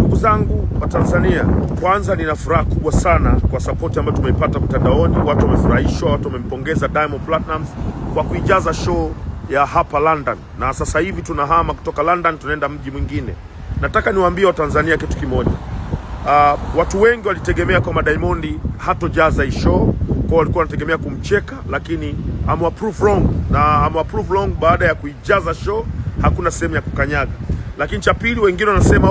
Ndugu zangu wa Tanzania, kwanza nina furaha kubwa sana kwa support ambayo tumeipata mtandaoni. Watu wamefurahishwa, watu wamempongeza Diamond Platnumz kwa kuijaza show ya hapa London, na sasa hivi tunahama kutoka London tunaenda mji mwingine. Nataka niwaambie Watanzania kitu kimoja. Watu wengi walitegemea kwamba Diamond hatojaza hii show, kwa walikuwa wanategemea kumcheka, lakini prove wrong. Na prove wrong baada ya kuijaza show, hakuna sehemu ya kukanyaga. Lakini cha pili, wengine wanasema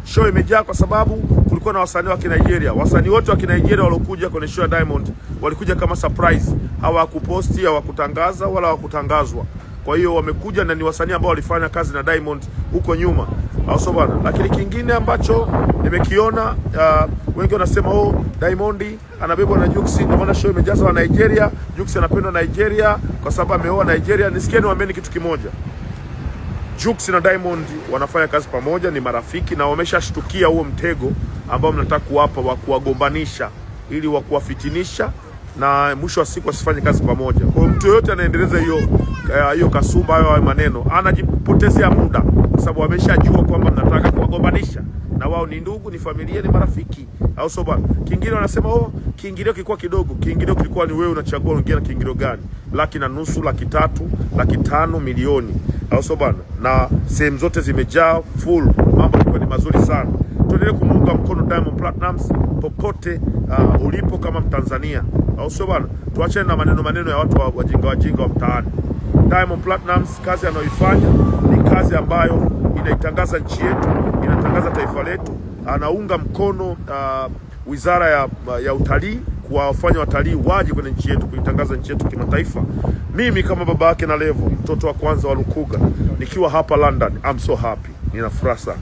show imejaa kwa sababu kulikuwa na wasanii wa Nigeria. Wasanii wote wa Nigeria waliokuja kwenye show ya Diamond walikuja kama surprise. Hawakuposti, hawakutangaza wala hawakutangazwa. Kwa hiyo wamekuja na ni wasanii ambao walifanya kazi na Diamond huko nyuma. Au bana. Lakini kingine ambacho nimekiona, wengi wanasema Diamond anabebwa na Jux, ndio maana show imejazwa wa Nigeria. Jux anapenda Nigeria kwa sababu ameoa Nigeria. Nisikieni waamini kitu kimoja. Jux na Diamond wanafanya kazi pamoja, ni marafiki, na wameshashtukia huo mtego ambao mnataka kuwapa wa kuwagombanisha ili wa kuwafitinisha na mwisho wa siku wasifanye kazi pamoja. Kwa hiyo mtu yote anaendeleza hiyo kasumba, hayo maneno, anajipotezea muda kwa sababu wameshajua kwamba mnataka kuwagombanisha, na wao ni ndugu, ni familia, ni marafiki. Au sio bwana? Kingine wanasema kiingilio kilikuwa kidogo. Kiingilio kilikuwa ni wewe unachagua unaingia na kiingilio gani. 1,500,000, 300,000, 500,000, milioni. Au sio bwana? Na sehemu zote zimejaa full. Mambo yalikuwa ni mazuri sana. Tuendelee kumuunga mkono Diamond Platnumz popote ulipo kama Mtanzania. Au sio bwana? Tuachane na maneno ya watu wajinga wa mtaani. Diamond Platnumz, kazi anayoifanya ni kazi ambayo inaitangaza nchi yetu, inatangaza taifa letu. Anaunga mkono wizara ya utalii, kuwafanya watalii waje kwenye nchi yetu, kuitangaza nchi yetu kimataifa. Mimi kama baba yake na Levo, mtoto wa kwanza wa Lukuga, nikiwa hapa London, I'm so happy. Nina furaha sana.